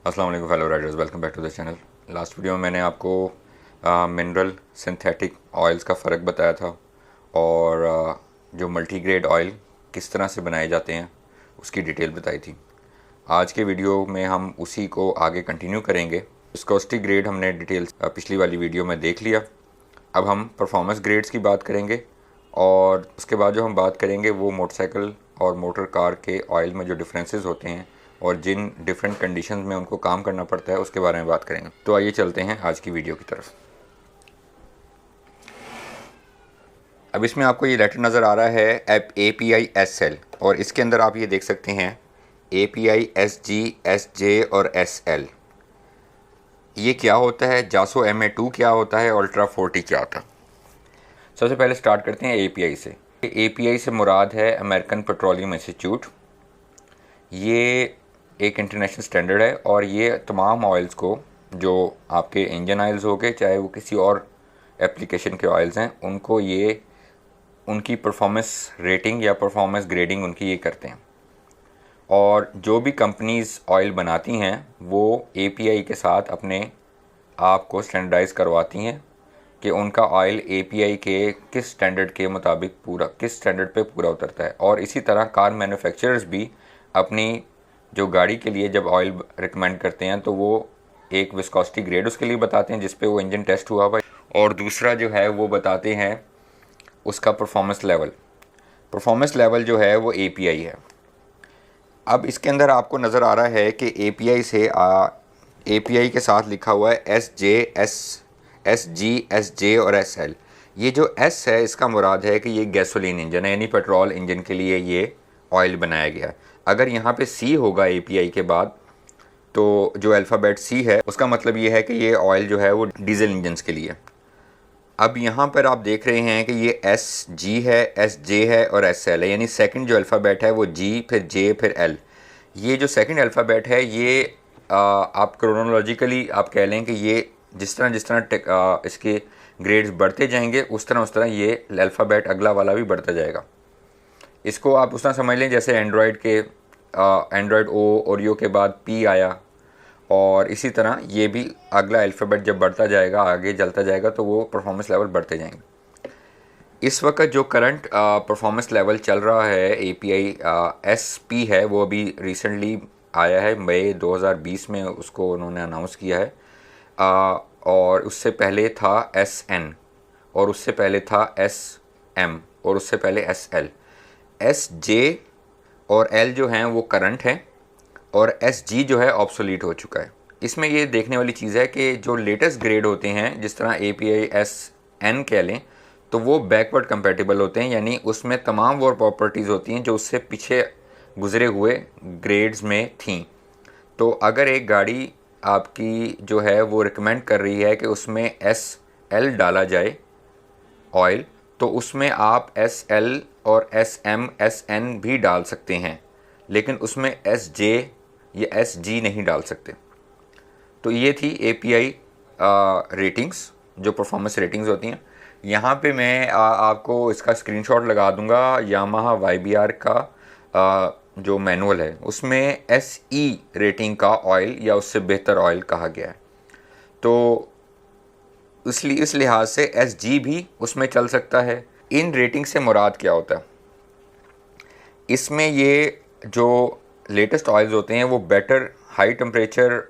अस्सलाम वालेकुम fellow riders, welcome back to the channel. Last video में मैंने आपको मिनरल सिंथेटिक ऑयल्स का फ़र्क बताया था और जो मल्टीग्रेड ऑयल किस तरह से बनाए जाते हैं उसकी डिटेल बताई थी। आज के वीडियो में हम उसी को आगे कंटिन्यू करेंगे। विस्कोसिटी ग्रेड हमने डिटेल्स पिछली वाली वीडियो में देख लिया। अब हम परफॉर्मेंस ग्रेड्स की बात करेंगे और उसके बाद जो हम बात करेंगे वो मोटरसाइकिल और मोटर कार के ऑयल में जो डिफरेंसेस होते हैं और जिन डिफरेंट कंडीशंस में उनको काम करना पड़ता है उसके बारे में बात करेंगे। तो आइए चलते हैं आज की वीडियो की तरफ। अब इसमें आपको ये लेटर नज़र आ रहा है API-SL और इसके अंदर आप ये देख सकते हैं API-SG, SJ और SL। ये क्या होता है? जासो MA2 क्या होता है? अल्ट्रा 40 क्या होता है? सबसे पहले स्टार्ट करते हैं API से। API से मुराद है अमेरिकन पेट्रोलियम इंस्टीट्यूट। ये एक इंटरनेशनल स्टैंडर्ड है और ये तमाम ऑयल्स को, जो आपके इंजन ऑयल्स हो गए चाहे वो किसी और एप्लीकेशन के ऑयल्स हैं, उनको ये उनकी परफॉर्मेंस रेटिंग या परफॉर्मेंस ग्रेडिंग उनकी ये करते हैं। और जो भी कंपनीज़ ऑयल बनाती हैं वो API के साथ अपने आप को स्टैंडर्डाइज करवाती हैं कि उनका ऑयल API के किस स्टैंडर्ड के मुताबिक किस स्टैंडर्ड पे पूरा उतरता है। और इसी तरह कार मैन्युफैक्चरर्स भी अपनी जो गाड़ी के लिए जब ऑयल रिकमेंड करते हैं तो वो एक विस्कोसिटी ग्रेड उसके लिए बताते हैं जिस पे वो इंजन टेस्ट हुआ हुआ है, और दूसरा जो है वो बताते हैं उसका परफॉर्मेंस लेवल जो है वो API है। अब इसके अंदर आपको नज़र आ रहा है कि API के साथ लिखा हुआ है SG, SJ और SL। ये जो S है इसका मुराद है कि ये गैसोलीन इंजन है, यानी पेट्रोल इंजन के लिए ये ऑयल बनाया गया है। अगर यहाँ पे C होगा API के बाद तो जो अल्फ़ाबेट C है उसका मतलब ये है कि ये ऑयल जो है वो डीजल इंजन्स के लिए। अब यहाँ पर आप देख रहे हैं कि ये SG है, SJ है और SL है, यानी सेकंड जो अल्फ़ाबेट है वो G, फिर J, फिर L। ये जो सेकंड अल्फ़ाबेट है ये आप क्रोनोलॉजिकली आप कह लें कि ये जिस तरह इसके ग्रेड्स बढ़ते जाएंगे उस तरह ये अल्फ़ाबेट अगला वाला भी बढ़ता जाएगा। इसको आप उस तरह समझ लें जैसे एंड्रॉयड O ओरियो के बाद P आया, और इसी तरह ये भी अगला अल्फ़ाबेट जब बढ़ता जाएगा, आगे चलता जाएगा, तो वो परफॉर्मेंस लेवल बढ़ते जाएंगे। इस वक्त जो करंट परफॉर्मेंस लेवल चल रहा है API SP है, वो अभी रिसेंटली आया है, मई 2020 में उसको उन्होंने अनाउंस किया है। और उससे पहले था SN और उससे पहले था SM और उससे पहले SL। SJ और L जो हैं वो करंट हैं और SG जो है ऑब्सोलीट हो चुका है। इसमें ये देखने वाली चीज़ है कि जो लेटेस्ट ग्रेड होते हैं, जिस तरह API-SN कह लें, तो वो बैकवर्ड कंपैटिबल होते हैं, यानी उसमें तमाम वो प्रॉपर्टीज़ होती हैं जो उससे पीछे गुज़रे हुए ग्रेड्स में थीं। तो अगर एक गाड़ी आपकी जो है वो रिकमेंड कर रही है कि उसमें SL डाला जाए ऑयल, तो उसमें आप SL और SM, SN भी डाल सकते हैं, लेकिन उसमें SJ या SG नहीं डाल सकते। तो ये थी API रेटिंग्स, जो परफॉर्मेंस रेटिंग्स होती हैं। यहाँ पे मैं आपको इसका स्क्रीनशॉट लगा दूंगा। यामाहा YBR का जो मैनुअल है उसमें SE रेटिंग का ऑयल या उससे बेहतर ऑयल कहा गया है, तो इसलिए इस लिहाज से SG भी उसमें चल सकता है। इन रेटिंग से मुराद क्या होता है? इसमें ये जो लेटेस्ट ऑयल्स होते हैं वो बेटर हाई टेम्परेचर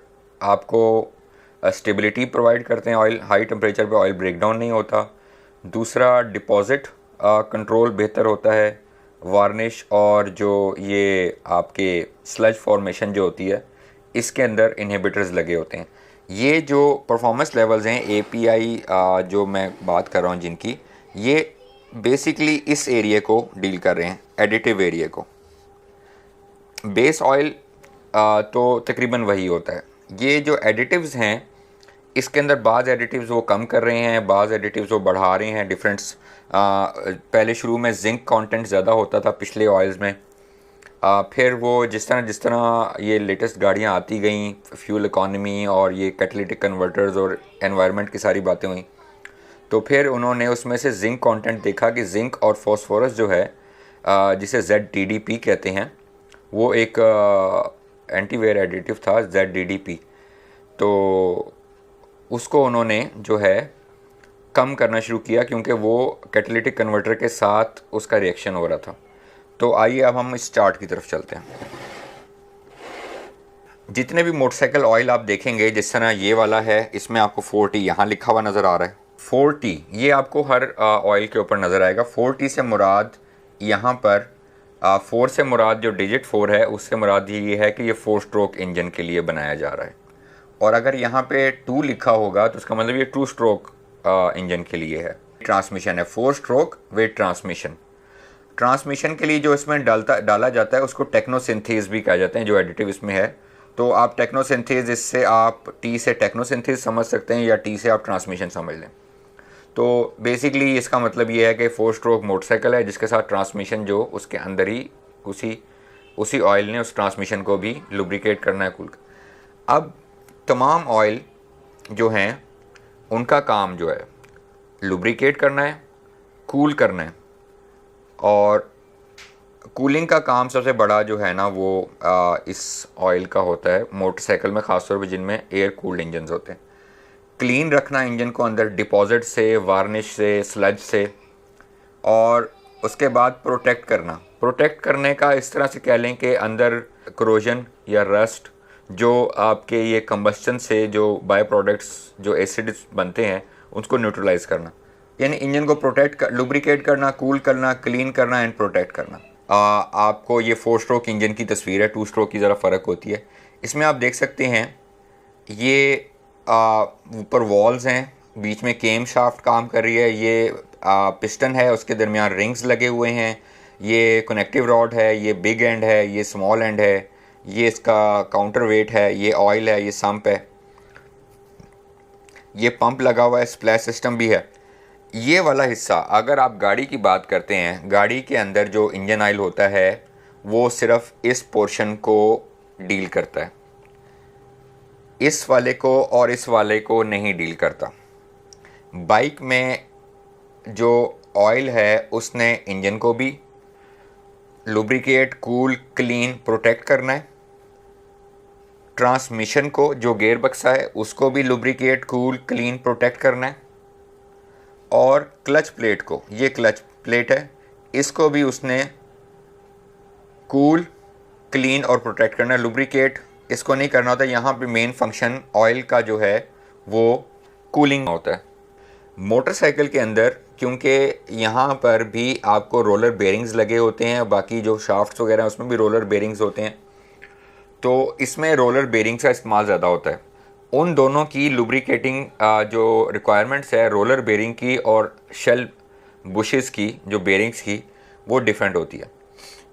आपको स्टेबिलिटी प्रोवाइड करते हैं। ऑयल हाई टेम्परेचर पे ऑयल ब्रेकडाउन नहीं होता। दूसरा, डिपॉजिट कंट्रोल बेहतर होता है। वार्निश और जो ये आपके स्लज फॉर्मेशन जो होती है इसके अंदर इनहिबिटर्स लगे होते हैं। ये जो परफॉर्मेंस लेवल्स हैं API जो मैं बात कर रहा हूँ जिनकी, ये बेसिकली इस एरिया को डील कर रहे हैं, एडिटिव एरिया को। बेस ऑयल तो तकरीबन वही होता है। ये जो एडिटिव्स हैं इसके अंदर बाज़ एडिटिव्स वो कम कर रहे हैं, बाज़ एडिटिव्स वो बढ़ा रहे हैं। डिफरेंट्स पहले शुरू में जिंक कंटेंट ज़्यादा होता था पिछले ऑयल्स में, फिर वो जिस तरह ये लेटेस्ट गाड़ियाँ आती गई, फ्यूल इकॉनमी और ये कैटलिटिक कन्वर्टर्स और एनवायरनमेंट की सारी बातें हुई, तो फिर उन्होंने उसमें से जिंक कंटेंट देखा कि जिंक और फास्फोरस जो है जिसे ZTDP कहते हैं, वो एक एंटी वेयर एडिटिव था ZDDP, तो उसको उन्होंने जो है कम करना शुरू किया क्योंकि वो कैटालिटिक कन्वर्टर के साथ उसका रिएक्शन हो रहा था। तो आइए अब हम इस चार्ट की तरफ चलते हैं। जितने भी मोटरसाइकिल ऑयल आप देखेंगे, जिस तरह ये वाला है, इसमें आपको 40 यहाँ लिखा हुआ नज़र आ रहा है। 40 ये आपको हर ऑयल के ऊपर नज़र आएगा। 40 से मुराद यहाँ पर 4 से मुराद जो डिजिट 4 है उससे मुराद ये है कि ये 4 स्ट्रोक इंजन के लिए बनाया जा रहा है। और अगर यहाँ पे 2 लिखा होगा तो उसका मतलब ये 2 स्ट्रोक इंजन के लिए है। ट्रांसमिशन है 4 स्ट्रोक विद ट्रांसमिशन। ट्रांसमिशन के लिए जो इसमें डाला जाता है उसको टेक्नोसिंथेस भी कहा जाते हैं, जो एडिटिव इसमें है। तो आप टेक्नोसिंथेस, इससे आप टी से टेक्नोसिंथेस समझ सकते हैं या टी से आप ट्रांसमिशन समझ लें। तो बेसिकली इसका मतलब ये है कि 4 स्ट्रोक मोटरसाइकिल है जिसके साथ ट्रांसमिशन जो उसके अंदर ही उसी ऑयल ने उस ट्रांसमिशन को भी लुब्रिकेट करना है, कूल। अब तमाम ऑयल जो हैं उनका काम जो है लुब्रिकेट करना है, कूल करना है। और कूलिंग का काम सबसे बड़ा जो है ना वो इस ऑयल का होता है मोटरसाइकिल में, ख़ासतौर पर जिनमें एयर कूल्ड इंजन होते हैं। क्लीन रखना इंजन को अंदर डिपॉजिट से, वार्निश से, स्लज से, और उसके बाद प्रोटेक्ट करना। प्रोटेक्ट करने का इस तरह से कह लें कि अंदर करोजन या रस्ट जो आपके ये कंबस्टन से जो बाय प्रोडक्ट्स जो एसिड्स बनते हैं उसको न्यूट्रलाइज करना, यानी इंजन को लुब्रिकेट करना, कूल करना, क्लीन करना एंड प्रोटेक्ट करना। आपको ये 4 स्ट्रोक इंजन की तस्वीर है, 2 स्ट्रोक की ज़रा फ़र्क होती है। इसमें आप देख सकते हैं ये ऊपर वॉल्स हैं, बीच में केम शाफ्ट काम कर रही है, ये पिस्टन है, उसके दरमियान रिंग्स लगे हुए हैं, ये कनेक्टिव रॉड है, ये बिग एंड है, ये स्मॉल एंड है, ये इसका काउंटर वेट है, ये ऑयल है, ये सम्प है, ये पंप लगा हुआ है, स्प्लैश सिस्टम भी है। ये वाला हिस्सा अगर आप गाड़ी की बात करते हैं, गाड़ी के अंदर जो इंजन ऑयल होता है वो सिर्फ इस पोर्शन को डील करता है, इस वाले को और इस वाले को नहीं डील करता। बाइक में जो ऑयल है उसने इंजन को भी लुब्रिकेट, कूल, क्लीन, प्रोटेक्ट करना है। ट्रांसमिशन को, जो गेयर बक्सा है, उसको भी लुब्रिकेट, कूल, क्लीन, प्रोटेक्ट करना है। और क्लच प्लेट को, ये क्लच प्लेट है, इसको भी उसने कूल, क्लीन और प्रोटेक्ट करना है। लुब्रिकेट इसको नहीं करना होता। यहाँ पे मेन फंक्शन ऑयल का जो है वो कूलिंग होता है। मोटरसाइकिल के अंदर क्योंकि यहाँ पर भी आपको रोलर बेरिंग्स लगे होते हैं, बाकी जो शाफ्ट्स वगैरह उसमें भी रोलर बेरिंग्स होते हैं, तो इसमें रोलर बेरिंग्स का इस्तेमाल ज़्यादा होता है। उन दोनों की लुब्रिकेटिंग जो रिक्वायरमेंट्स है रोलर बेरिंग की और शेल बुशेस की, जो बेरिंग्स की, वो डिफरेंट होती है।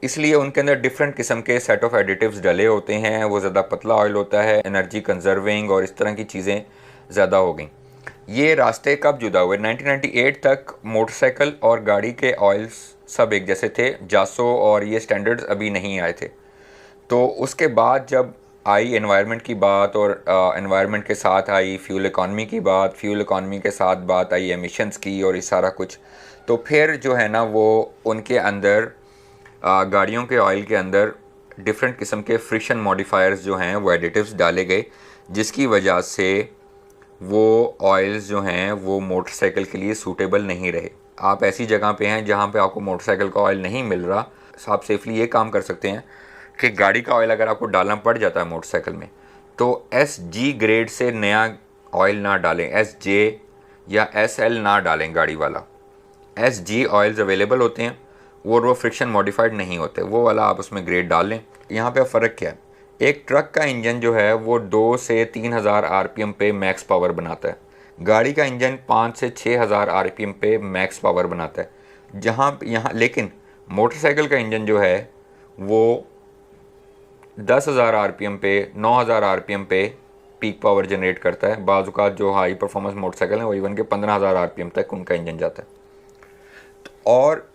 इसलिए उनके अंदर डिफरेंट किस्म के सेट ऑफ एडिटिव्स डले होते हैं। वो ज़्यादा पतला ऑयल होता है, एनर्जी कंजर्विंग और इस तरह की चीज़ें ज़्यादा हो गई। ये रास्ते कब जुदा हुए? 1998 तक मोटरसाइकिल और गाड़ी के ऑयल्स सब एक जैसे थे, जासो और ये स्टैंडर्ड्स अभी नहीं आए थे। तो उसके बाद जब आई एनवायरनमेंट की बात और एनवायरनमेंट के साथ आई फ्यूल इकॉनमी की बात, फ्यूल इकॉनमी के साथ बात आई एमिशंस की और ये सारा कुछ, तो फिर जो है ना वो उनके अंदर गाड़ियों के ऑयल के अंदर डिफरेंट किस्म के फ्रिक्शन मॉडिफायर्स जो हैं वो एडिटिव्स डाले गए, जिसकी वजह से वो ऑयल्स जो हैं वो मोटरसाइकिल के लिए सूटेबल नहीं रहे। आप ऐसी जगह पे हैं जहाँ पे आपको मोटरसाइकिल का ऑयल नहीं मिल रहा, आप सेफली ये काम कर सकते हैं कि गाड़ी का ऑयल अगर आपको डालना पड़ जाता है मोटरसाइकिल में, तो SG ग्रेड से नया ऑयल ना डालें, SJ या SL ना डालें गाड़ी वाला। SG ऑयल्स अवेलेबल होते हैं, वो फ्रिक्शन मॉडिफाइड नहीं होते, वो वाला आप उसमें ग्रेड डाल लें। यहाँ पे फ़र्क क्या है? एक ट्रक का इंजन जो है वो 2 से 3000 RPM पे मैक्स पावर बनाता है, गाड़ी का इंजन 5 से 6000 RPM पे मैक्स पावर बनाता है। यहाँ लेकिन मोटरसाइकिल का इंजन जो है वो 10,000 RPM पे, 9,000 RPM पे पीक पावर जनरेट करता है। बाज़ औक़ात जो हाई परफॉर्मेंस मोटरसाइकिल है वो इवन के 15,000 RPM तक उनका इंजन जाता है। और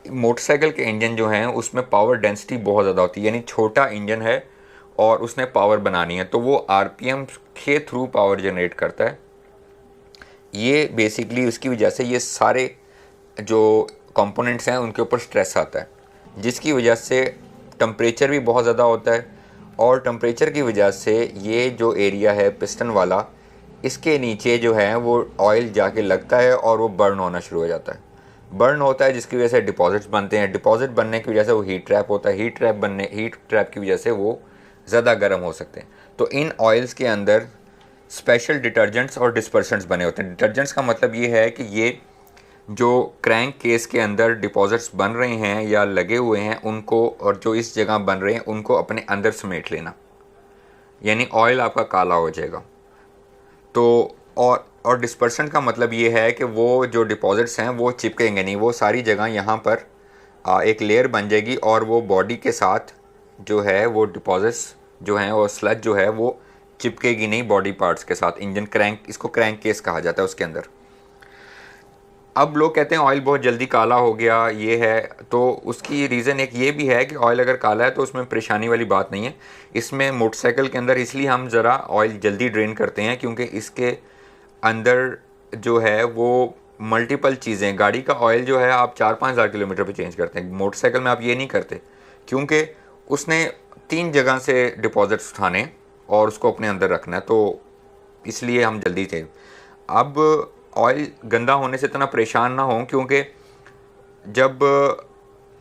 मोटरसाइकिल के इंजन जो हैं उसमें पावर डेंसिटी बहुत ज़्यादा होती है, यानी छोटा इंजन है और उसने पावर बनानी है तो वो RPM के थ्रू पावर जनरेट करता है। ये बेसिकली उसकी वजह से ये सारे जो कंपोनेंट्स हैं उनके ऊपर स्ट्रेस आता है, जिसकी वजह से टेम्परेचर भी बहुत ज़्यादा होता है और टेम्परेचर की वजह से ये जो एरिया है पिस्टन वाला, इसके नीचे जो है वो ऑयल जाके लगता है और वो बर्न होना शुरू हो जाता है। बर्न होता है जिसकी वजह से डिपॉजिट्स बनते हैं, डिपॉजिट बनने की वजह से वो हीट ट्रैप होता है, हीट ट्रैप की वजह से वो ज़्यादा गर्म हो सकते हैं। तो इन ऑयल्स के अंदर स्पेशल डिटर्जेंट्स और डिस्पर्सेंट्स बने होते हैं। डिटर्जेंट्स का मतलब ये है कि ये जो क्रैंक केस के अंदर डिपॉजिट्स बन रहे हैं या लगे हुए हैं उनको, और जो इस जगह बन रहे हैं उनको अपने अंदर समेट लेना, यानी ऑयल आपका काला हो जाएगा। तो और डिस्पर्सेंट का मतलब ये है कि वो जो डिपॉजिट्स हैं वो चिपकेंगे नहीं, वो सारी जगह यहाँ पर एक लेयर बन जाएगी और वो बॉडी के साथ जो है वो डिपॉजिट्स जो हैं और स्लज जो है वो चिपकेगी नहीं बॉडी पार्ट्स के साथ। इंजन क्रैंक, इसको क्रैंक केस कहा जाता है उसके अंदर। अब लोग कहते हैं ऑयल बहुत जल्दी काला हो गया, ये है, तो उसकी रीज़न एक ये भी है कि ऑयल अगर काला है तो उसमें परेशानी वाली बात नहीं है। इसमें मोटरसाइकिल के अंदर इसलिए हम ज़रा ऑयल जल्दी ड्रेन करते हैं क्योंकि इसके अंदर जो है वो मल्टीपल चीज़ें, गाड़ी का ऑयल जो है आप 4-5 हज़ार किलोमीटर पे चेंज करते हैं, मोटरसाइकिल में आप ये नहीं करते क्योंकि उसने 3 जगह से डिपॉजिट्स उठाने और उसको अपने अंदर रखना है, तो इसलिए हम जल्दी थे। अब ऑयल गंदा होने से इतना परेशान ना हो, क्योंकि जब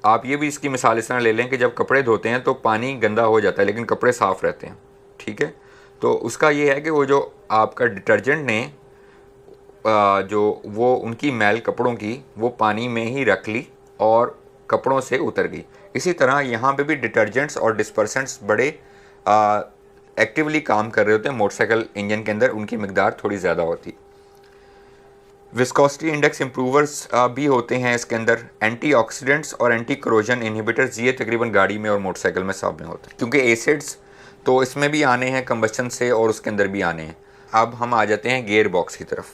आप ये भी इसकी मिसाल इस तरह ले लें कि जब कपड़े धोते हैं तो पानी गंदा हो जाता है लेकिन कपड़े साफ़ रहते हैं, ठीक है। तो उसका ये है कि वो जो आपका डिटर्जेंट ने जो वो उनकी मैल कपड़ों की वो पानी में ही रख ली और कपड़ों से उतर गई। इसी तरह यहाँ पे भी डिटर्जेंट्स और डिस्पर्सेंट्स बड़े एक्टिवली काम कर रहे होते हैं मोटरसाइकिल इंजन के अंदर, उनकी मिकदार थोड़ी ज़्यादा होती। विस्कोसिटी इंडेक्स इम्प्रूवर्स भी होते हैं इसके अंदर, एंटीऑक्सीडेंट्स और एंटी करोजन इनहिबिटर्स, ये तकरीबन गाड़ी में और मोटरसाइकिल में सब में होते हैं क्योंकि एसिड्स तो इसमें भी आने हैं कंबस्शन से और उसके अंदर भी आने हैं। अब हम आ जाते हैं गियर बॉक्स की तरफ।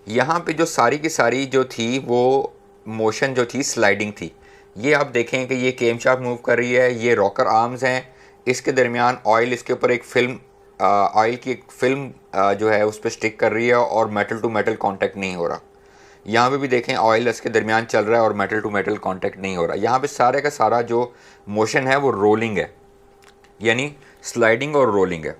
यहाँ पे जो सारी की सारी जो थी वो मोशन जो थी स्लाइडिंग थी। ये आप देखें कि ये केम शाफ्ट मूव कर रही है, ये रॉकर आर्म्स हैं, इसके दरमियान ऑयल, इसके ऊपर एक फिल्म, ऑयल की एक फिल्म जो है उस पर स्टिक कर रही है और मेटल टू मेटल कांटेक्ट नहीं हो रहा। यहाँ पे भी देखें ऑयल इसके दरमियान चल रहा है और मेटल टू मेटल कांटेक्ट नहीं हो रहा। यहाँ पे सारे का सारा जो मोशन है वो रोलिंग है, यानी स्लाइडिंग और रोलिंग है।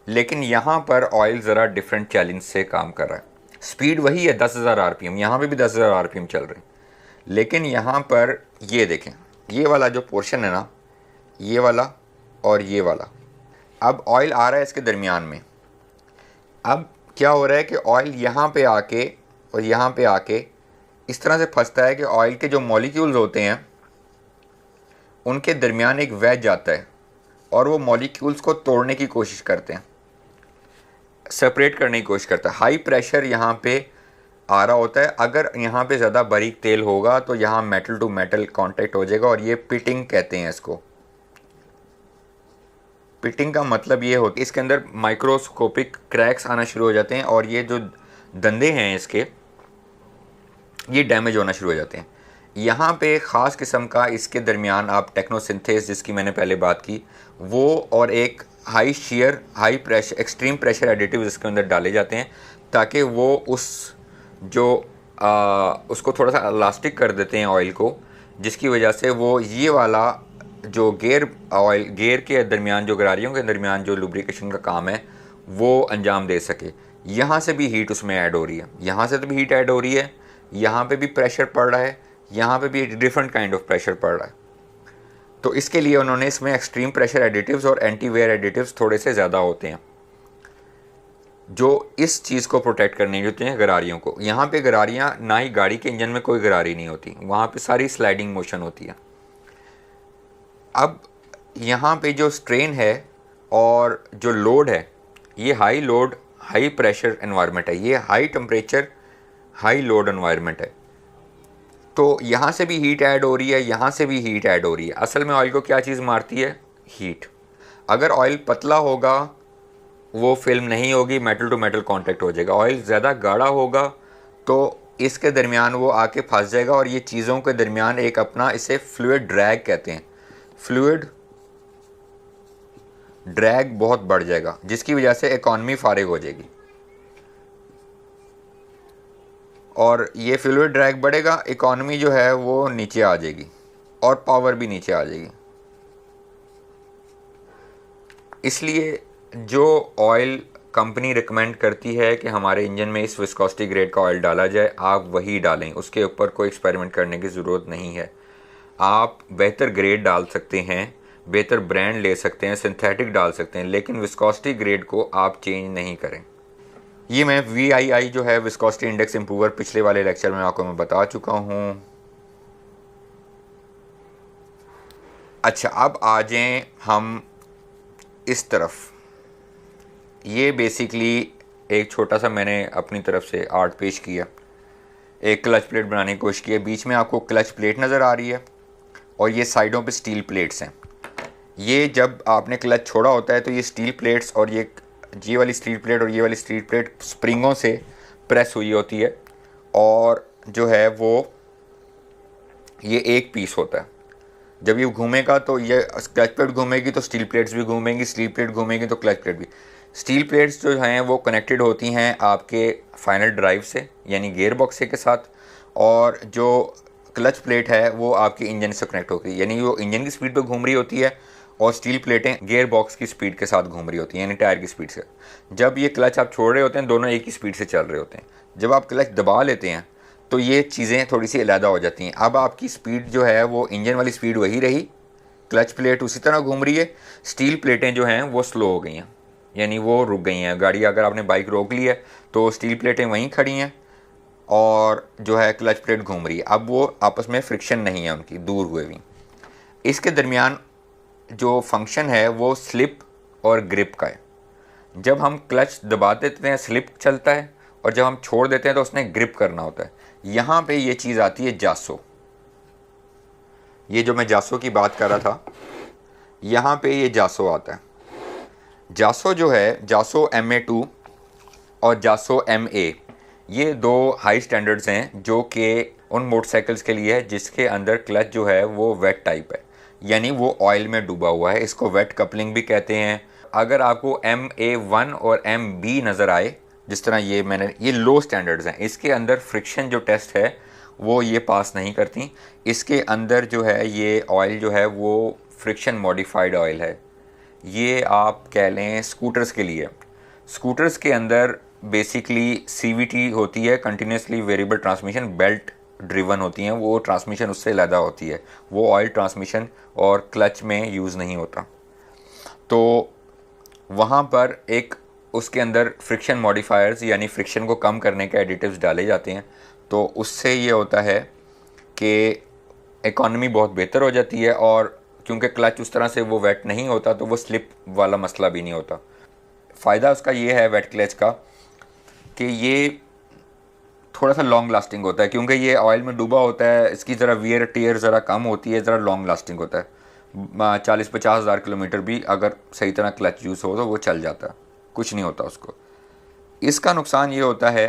लेकिन यहाँ पर ऑयल ज़रा डिफरेंट चैलेंज से काम कर रहा है। स्पीड वही है 10,000 RPM, यहाँ पे भी 10,000 RPM चल रहे हैं, लेकिन यहाँ पर ये देखें, ये वाला जो पोर्शन है ना, ये वाला और ये वाला, अब ऑयल आ रहा है इसके दरमियान में। अब क्या हो रहा है कि ऑयल यहाँ पे आके और यहाँ पे आके इस तरह से फंसता है कि ऑयल के जो मॉलिक्यूल्स होते हैं उनके दरमियान एक वेज आता है और वो मॉलिक्यूल्स को तोड़ने की कोशिश करते हैं, सेपरेट करने की कोशिश करता है। हाई प्रेशर यहाँ पे आ रहा होता है, अगर यहाँ पे ज़्यादा बारीक तेल होगा तो यहाँ मेटल टू मेटल कांटेक्ट हो जाएगा और ये पिटिंग कहते हैं इसको। पिटिंग का मतलब ये होता है इसके अंदर माइक्रोस्कोपिक क्रैक्स आना शुरू हो जाते हैं और ये जो दंदे हैं इसके, ये डैमेज होना शुरू हो जाते हैं। यहाँ पे ख़ास किस्म का इसके दरमियान आप टेक्नोसिंथेस, जिसकी मैंने पहले बात की, वो और एक high share, high pressure, extreme pressure additives इसके अंदर डाले जाते हैं ताकि वो उसको थोड़ा सा इलास्टिक कर देते हैं ऑयल को, जिसकी वजह से वो ये वाला जो गेयर के दरमियान, जो गरारियों के दरमियान जो लुब्रिकेशन का काम है वो अंजाम दे सके। यहाँ से भी हीट उसमें ऐड हो रही है, यहाँ से तो भी हीट ऐड हो रही है, यहाँ पे भी प्रेशर पड़ रहा है, यहाँ पे भी डिफरेंट काइंड ऑफ प्रेशर पड़ रहा है। तो इसके लिए उन्होंने इसमें एक्सट्रीम प्रेशर एडिटिव्स और एंटी वेयर एडिटिव्स थोड़े से ज़्यादा होते हैं जो इस चीज़ को प्रोटेक्ट करने होते हैं गरारियों को। यहाँ पे गरारियाँ, ना ही गाड़ी के इंजन में कोई गरारी नहीं होती, वहाँ पे सारी स्लाइडिंग मोशन होती है। अब यहाँ पे जो स्ट्रेन है और जो लोड है, ये high load high pressure environment है, ये high temperature high load environment है। तो यहाँ से भी हीट ऐड हो रही है, यहाँ से भी हीट ऐड हो रही है। असल में ऑयल को क्या चीज़ मारती है? हीट। अगर ऑयल पतला होगा वो फिल्म नहीं होगी, मेटल टू मेटल कांटेक्ट हो जाएगा। ऑयल ज़्यादा गाढ़ा होगा तो इसके दरमियान वो आके फंस जाएगा और ये चीज़ों के दरमियान एक अपना, इसे फ्लूइड ड्रैग कहते हैं, फ्लूइड ड्रैग बहुत बढ़ जाएगा जिसकी वजह से इकॉनमी फारिग हो जाएगी। और ये फ्लूइड ड्रैग बढ़ेगा, इकॉनमी जो है वो नीचे आ जाएगी और पावर भी नीचे आ जाएगी। इसलिए जो ऑयल कंपनी रिकमेंड करती है कि हमारे इंजन में इस विस्कोसिटी ग्रेड का ऑयल डाला जाए, आप वही डालें, उसके ऊपर कोई एक्सपेरिमेंट करने की ज़रूरत नहीं है। आप बेहतर ग्रेड डाल सकते हैं, बेहतर ब्रांड ले सकते हैं, सिंथेटिक डाल सकते हैं, लेकिन विस्कोसिटी ग्रेड को आप चेंज नहीं करें। ये मैं VII जो है विस्कोसिटी इंडेक्स इम्प्रूवर पिछले वाले लेक्चर में आपको मैं बता चुका हूँ। अच्छा, अब आ जाएं हम इस तरफ। ये बेसिकली एक छोटा सा मैंने अपनी तरफ से आर्ट पेश किया, एक क्लच प्लेट बनाने की कोशिश की है। बीच में आपको क्लच प्लेट नज़र आ रही है और ये साइडों पे स्टील प्लेट्स हैं। ये जब आपने क्लच छोड़ा होता है तो ये स्टील प्लेट्स और ये वाली स्टील प्लेट और ये वाली स्टील प्लेट स्प्रिंगों से प्रेस हुई होती है और जो है वो ये एक पीस होता है। जब ये घूमेगा तो ये क्लच प्लेट घूमेगी तो स्टील प्लेट्स भी घूमेंगी, स्टील प्लेट घूमेगी तो क्लच प्लेट भी। स्टील प्लेट्स जो हैं वो कनेक्टेड होती हैं आपके फाइनल ड्राइव से यानी गियर बॉक्स के साथ, और जो क्लच प्लेट है वो आपकी इंजन से कनेक्ट होती है, यानी वो इंजन की स्पीड पे घूम रही होती है और स्टील प्लेटें गियर बॉक्स की स्पीड के साथ घूम रही होती हैं, यानी टायर की स्पीड से। जब ये क्लच आप छोड़ रहे होते हैं दोनों एक ही स्पीड से चल रहे होते हैं। जब आप क्लच दबा लेते हैं तो ये चीज़ें थोड़ी सी अलहदा हो जाती हैं। अब आपकी स्पीड जो है वो इंजन वाली स्पीड वही रही, क्लच प्लेट उसी तरह घूम रही है, स्टील प्लेटें जो हैं वो स्लो हो गई हैं, यानी वो रुक गई हैं। गाड़ी अगर आपने बाइक रोक ली है तो स्टील प्लेटें वहीं खड़ी हैं और जो है क्लच प्लेट घूम रही है। अब वो आपस में फ्रिक्शन नहीं है उनकी, दूर हुए हुई। इसके दरमियान जो फंक्शन है वो स्लिप और ग्रिप का है। जब हम क्लच दबा देते हैं स्लिप चलता है और जब हम छोड़ देते हैं तो उसने ग्रिप करना होता है। यहाँ पे ये चीज़ आती है जासो। ये जो मैं जासो की बात कर रहा था, यहाँ पे ये जासो आता है। जासो जो है, जासो MA2 और जासो MA, ये दो हाई स्टैंडर्ड्स हैं जो कि उन मोटरसाइकिल्स के लिए है जिसके अंदर क्लच जो है वो वेट टाइप है, यानी वो ऑयल में डूबा हुआ है। इसको वेट कपलिंग भी कहते हैं। अगर आपको MA1 और MB नज़र आए, जिस तरह ये लो स्टैंडर्ड्स हैं, इसके अंदर फ्रिक्शन जो टेस्ट है वो ये पास नहीं करती। इसके अंदर जो है ये ऑयल जो है वो फ्रिक्शन मॉडिफाइड ऑयल है। ये आप कह लें स्कूटर्स के लिए। स्कूटर्स के अंदर बेसिकली CVT होती है, continuously variable transmission, belt driven होती हैं, वो ट्रांसमिशन उससे अलग होती है, वो ऑयल ट्रांसमिशन और क्लच में यूज़ नहीं होता। तो वहाँ पर एक उसके अंदर फ्रिक्शन मॉडिफायर्स यानी फ्रिक्शन को कम करने के एडिटिव्स डाले जाते हैं। तो उससे ये होता है कि इकॉनमी बहुत बेहतर हो जाती है, और क्योंकि क्लच उस तरह से वो वेट नहीं होता तो वो स्लिप वाला मसला भी नहीं होता। फ़ायदा उसका ये है वेट क्लच का कि ये थोड़ा सा लॉन्ग लास्टिंग होता है, क्योंकि ये ऑयल में डूबा होता है, इसकी ज़रा वियर टीयर ज़रा कम होती है, ज़रा लॉन्ग लास्टिंग होता है। 40-50 हज़ार किलोमीटर भी अगर सही तरह क्लच यूज़ हो तो वो चल जाता है, कुछ नहीं होता उसको। इसका नुकसान ये होता है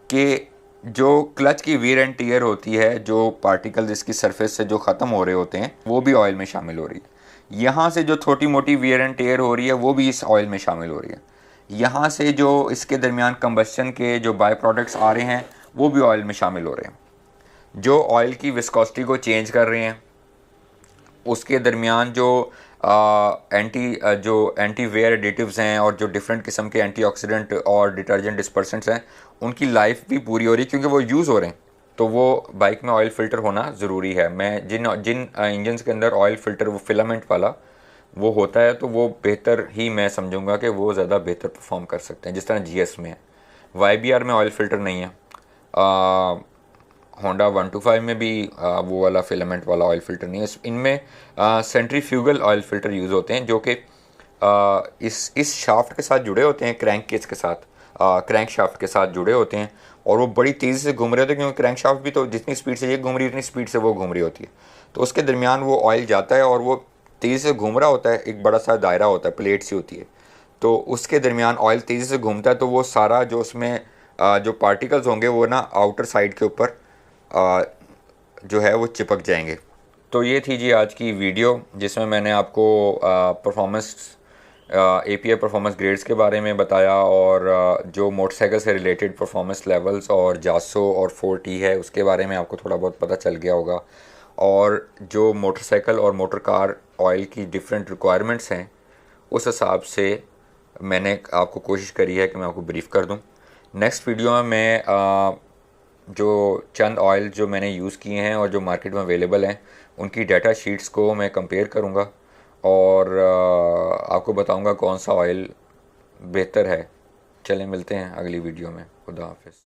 कि जो क्लच की वियर एंड टीयर होती है, जो पार्टिकल्स इसकी सरफेस से जो ख़त्म हो रहे होते हैं वो भी ऑयल में शामिल हो रही है। यहाँ से जो छोटी मोटी वियर एंड टीयर हो रही है वो भी इस ऑयल में शामिल हो रही है। यहाँ से जो इसके दरमियान कंबस्शन के जो बाय प्रोडक्ट्स आ रहे हैं वो भी ऑयल में शामिल हो रहे हैं, जो ऑयल की विस्कोसिटी को चेंज कर रहे हैं। उसके दरमियान जो एंटी वेयर एडिटिव्स हैं और जो डिफरेंट किस्म के एंटीऑक्सीडेंट और डिटर्जेंट डिस्पर्सेंट्स हैं, उनकी लाइफ भी पूरी हो रही है क्योंकि वो यूज़ हो रहे हैं। तो वो बाइक में ऑयल फ़िल्टर होना ज़रूरी है। मैं जिन इंजन्स के अंदर ऑयल फ़िल्टर वो फिलामेंट वाला वो होता है तो वो बेहतर ही मैं समझूंगा कि वो ज़्यादा बेहतर परफॉर्म कर सकते हैं, जिस तरह GS में है। YBR में ऑयल फ़िल्टर नहीं है। होंडा 125 में भी वो वाला फिलामेंट वाला ऑयल फ़िल्टर नहीं है। इनमें सेंट्रीफ्यूगल ऑयल फ़िल्टर यूज़ होते हैं जो कि इस शाफ्ट के साथ जुड़े होते हैं, क्रैंक केस के साथ, क्रैंक शाफ्ट के साथ जुड़े होते हैं, और वो बड़ी तेज़ी से घूम रहे होते हैं क्योंकि क्रैंक शाफ्ट भी तो जितनी स्पीड से ये घूम रही है उतनी स्पीड से वो घूम रही होती है। तो उसके दरमियान वो ऑयल जाता है और वो तेज़ी से घूम रहा होता है, एक बड़ा सा दायरा होता है, प्लेट सी होती है, तो उसके दरमियान ऑयल तेज़ी से घूमता है, तो वो सारा जो उसमें जो पार्टिकल्स होंगे वो ना आउटर साइड के ऊपर जो है वो चिपक जाएंगे। तो ये थी जी आज की वीडियो जिसमें मैंने आपको परफॉर्मेंस API परफॉर्मेंस ग्रेड्स के बारे में बताया, और जो मोटरसाइकिल से रिलेटेड परफॉर्मेंस लेवल्स और जासो और 4T है उसके बारे में आपको थोड़ा बहुत पता चल गया होगा, और जो मोटरसाइकिल और मोटर कार ऑयल की डिफरेंट रिक्वायरमेंट्स हैं उस हिसाब से मैंने आपको कोशिश करी है कि मैं आपको ब्रीफ़ कर दूं। नेक्स्ट वीडियो में मैं जो चंद ऑयल जो मैंने यूज़ किए हैं और जो मार्केट में अवेलेबल हैं उनकी डाटा शीट्स को मैं कंपेयर करूंगा और आपको बताऊंगा कौन सा ऑयल बेहतर है। चलें मिलते हैं अगली वीडियो में। खुदा हाफिज़।